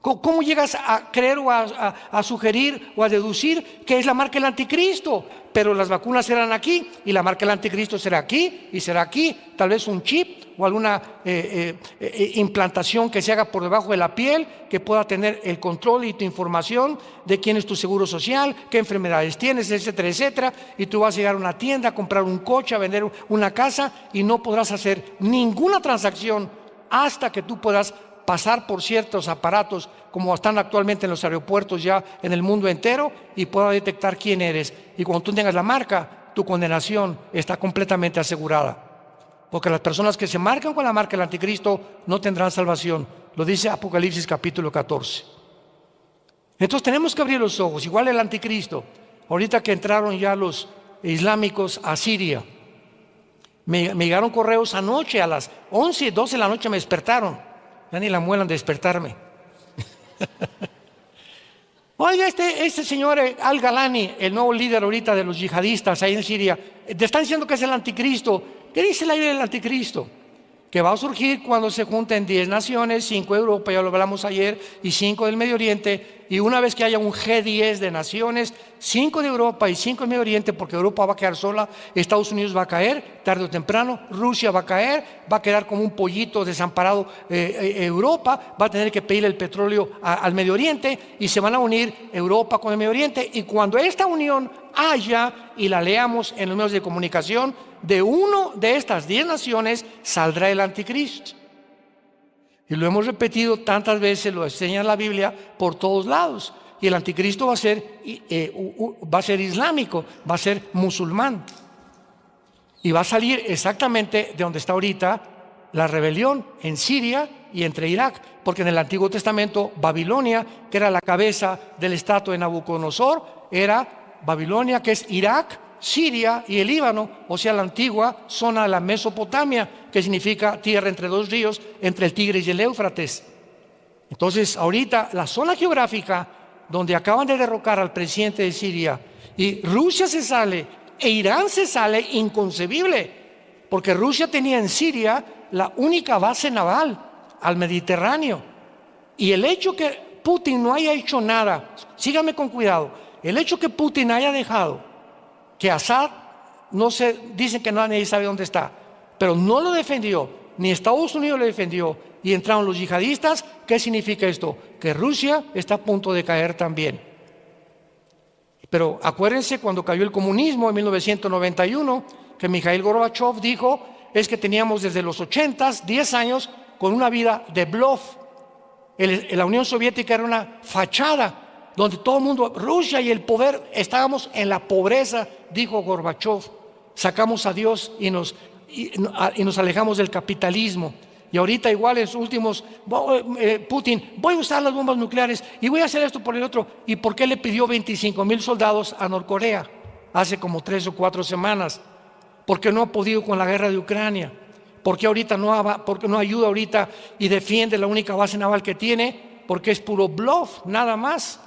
¿cómo llegas a creer o a sugerir o a deducir que es la marca del anticristo? Pero las vacunas serán aquí y la marca del anticristo será aquí y será aquí. Tal vez un chip o alguna implantación que se haga por debajo de la piel, que pueda tener el control y tu información de quién es tu seguro social, qué enfermedades tienes, etcétera, etcétera. Y tú vas a llegar a una tienda, a comprar un coche, a vender una casa, y no podrás hacer ninguna transacción hasta que tú puedas pasar por ciertos aparatos como están actualmente en los aeropuertos ya en el mundo entero, y pueda detectar quién eres. Y cuando tú tengas la marca, tu condenación está completamente asegurada, porque las personas que se marcan con la marca del anticristo no tendrán salvación. Lo dice Apocalipsis capítulo 14. Entonces tenemos que abrir los ojos. Igual el anticristo, ahorita que entraron ya los islámicos a Siria, me llegaron correos anoche a las 11, 12 de la noche, me despertaron. Ya ni la muelan de despertarme. Oiga, este señor Al-Galani, el nuevo líder ahorita de los yihadistas ahí en Siria, te están diciendo que es el anticristo. ¿Qué dice la Biblia del anticristo? Que va a surgir cuando se junten 10 naciones, 5 de Europa, ya lo hablamos ayer, y 5 del Medio Oriente. Y una vez que haya un G10 de naciones, 5 de Europa y 5 del Medio Oriente, porque Europa va a quedar sola, Estados Unidos va a caer tarde o temprano, Rusia va a caer, va a quedar como un pollito desamparado. Europa va a tener que pedir el petróleo al Medio Oriente, y se van a unir Europa con el Medio Oriente. Y cuando esta unión haya, y la leamos en los medios de comunicación, de uno de estas 10 naciones saldrá el anticristo. Y lo hemos repetido tantas veces, lo enseña la Biblia por todos lados. Y el anticristo va a ser islámico, va a ser musulmán. Y va a salir exactamente de donde está ahorita la rebelión en Siria y entre Irak. Porque en el Antiguo Testamento, Babilonia, que era la cabeza del estatua de Nabucodonosor, era Babilonia, que es Irak, Siria y el Líbano, o sea, la antigua zona de la Mesopotamia, que significa tierra entre dos ríos, entre el Tigris y el Éufrates. Entonces, ahorita la zona geográfica donde acaban de derrocar al presidente de Siria y Rusia se sale e Irán se sale, inconcebible, porque Rusia tenía en Siria la única base naval al Mediterráneo. Y el hecho que Putin no haya hecho nada, sígame con cuidado, el hecho que Putin haya dejado que Assad, no se dicen que nadie sabe dónde está, pero no lo defendió, ni Estados Unidos lo defendió, y entraron los yihadistas. ¿Qué significa esto? Que Rusia está a punto de caer también. Pero acuérdense cuando cayó el comunismo en 1991, que Mikhail Gorbachev dijo, es que teníamos desde los 80s, 10 años, con una vida de bluff. La Unión Soviética era una fachada, donde todo el mundo, Rusia y el poder, estábamos en la pobreza, dijo Gorbachev. Sacamos a Dios y nos alejamos del capitalismo. Y ahorita igual en sus últimos, Putin, voy a usar las bombas nucleares y voy a hacer esto por el otro. ¿Y por qué le pidió 25,000 soldados a Norcorea hace como 3 o 4 semanas? Porque no ha podido con la guerra de Ucrania. Porque no ayuda ahorita y defiende la única base naval que tiene, porque es puro bluff, nada más.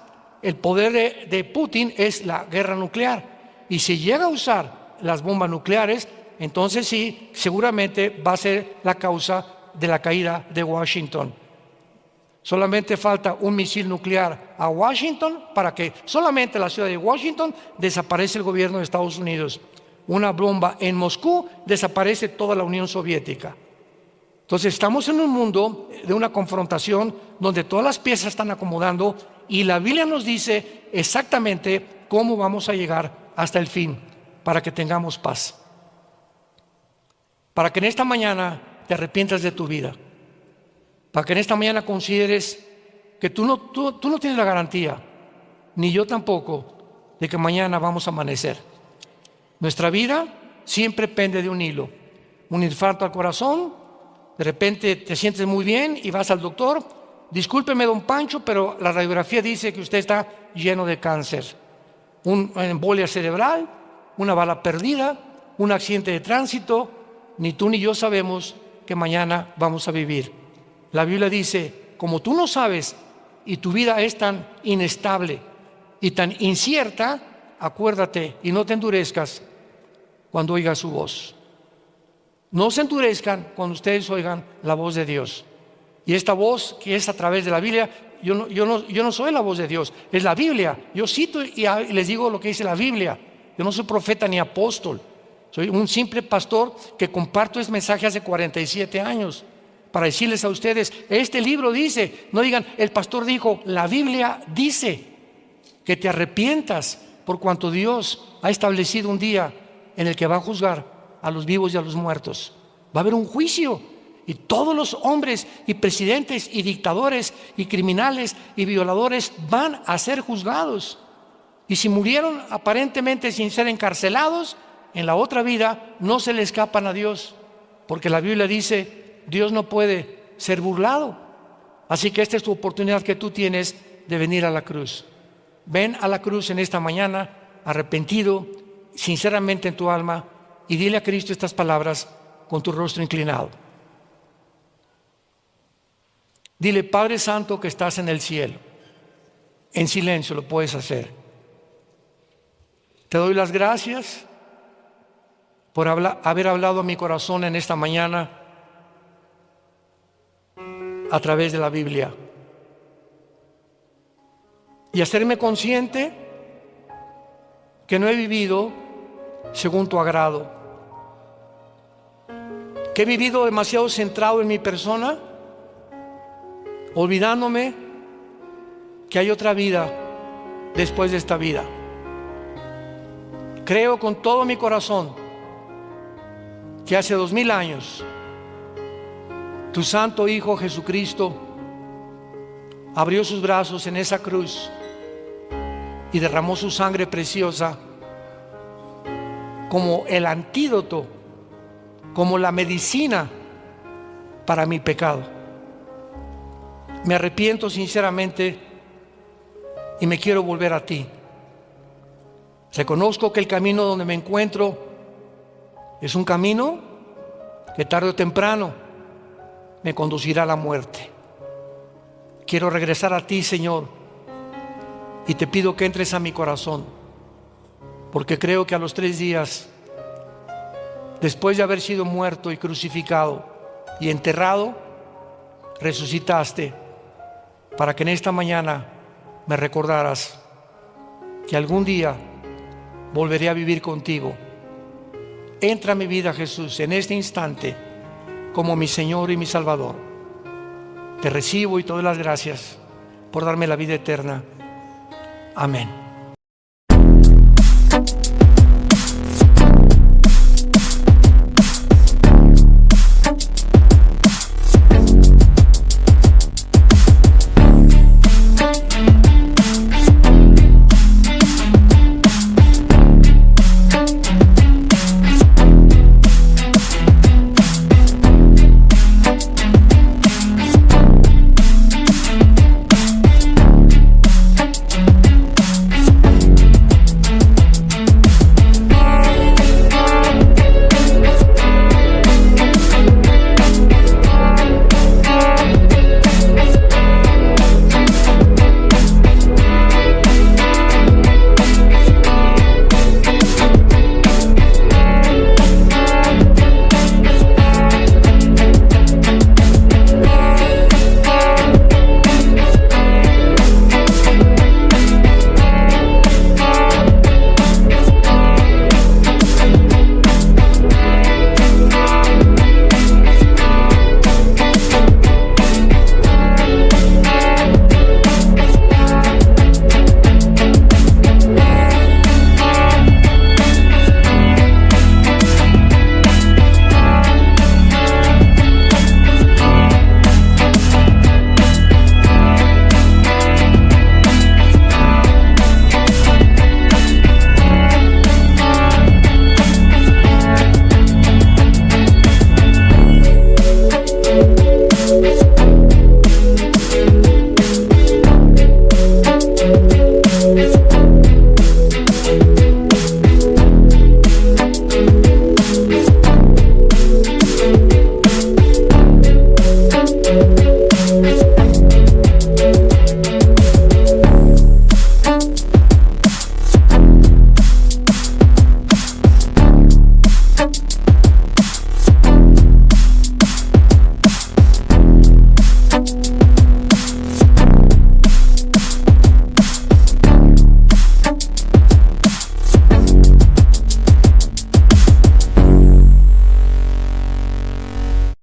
El poder de Putin es la guerra nuclear. Y si llega a usar las bombas nucleares, entonces sí, seguramente va a ser la causa de la caída de Washington. Solamente falta un misil nuclear a Washington para que solamente la ciudad de Washington desaparece el gobierno de Estados Unidos. Una bomba en Moscú, desaparece toda la Unión Soviética. Entonces estamos en un mundo de una confrontación donde todas las piezas están acomodando y la Biblia nos dice exactamente cómo vamos a llegar hasta el fin para que tengamos paz. Para que en esta mañana te arrepientas de tu vida. Para que en esta mañana consideres que tú no tienes la garantía, ni yo tampoco, de que mañana vamos a amanecer. Nuestra vida siempre pende de un hilo. Un infarto al corazón, de repente te sientes muy bien y vas al doctor. Discúlpeme, don Pancho, pero la radiografía dice que usted está lleno de cáncer. Una embolia cerebral, una bala perdida, un accidente de tránsito. Ni tú ni yo sabemos que mañana vamos a vivir. La Biblia dice, como tú no sabes y tu vida es tan inestable y tan incierta, acuérdate y no te endurezcas cuando oigas su voz. No se endurezcan cuando ustedes oigan la voz de Dios. Y esta voz que es a través de la Biblia, yo no soy la voz de Dios, es la Biblia. Yo cito y les digo lo que dice la Biblia. Yo no soy profeta ni apóstol. Soy un simple pastor que comparto este mensaje hace 47 años para decirles a ustedes, este libro dice, no digan, el pastor dijo, la Biblia dice que te arrepientas por cuanto Dios ha establecido un día en el que va a juzgar a los vivos y a los muertos. Va a haber un juicio y todos los hombres y presidentes y dictadores y criminales y violadores van a ser juzgados. Y si murieron aparentemente sin ser encarcelados, en la otra vida no se le escapan a Dios, porque la Biblia dice, Dios no puede ser burlado. Así que esta es tu oportunidad que tú tienes de venir a la cruz. Ven a la cruz en esta mañana, arrepentido, sinceramente en tu alma, y dile a Cristo estas palabras con tu rostro inclinado. Dile, Padre Santo que estás en el cielo. En silencio lo puedes hacer. Te doy las gracias por haber hablado a mi corazón en esta mañana a través de la Biblia y hacerme consciente que no he vivido según tu agrado, que he vivido demasiado centrado en mi persona, olvidándome que hay otra vida después de esta vida. Creo con todo mi corazón que hace 2000 años tu santo Hijo Jesucristo abrió sus brazos en esa cruz y derramó su sangre preciosa como el antídoto, como la medicina para mi pecado. Me arrepiento sinceramente y me quiero volver a ti. Reconozco que el camino donde me encuentro es un camino que tarde o temprano me conducirá a la muerte. Quiero regresar a ti, Señor, y te pido que entres a mi corazón, porque creo que a los 3 días, después de haber sido muerto y crucificado y enterrado, resucitaste para que en esta mañana me recordaras que algún día volveré a vivir contigo. Entra a mi vida, Jesús, en este instante como mi Señor y mi Salvador. Te recibo y te doy las gracias por darme la vida eterna. Amén.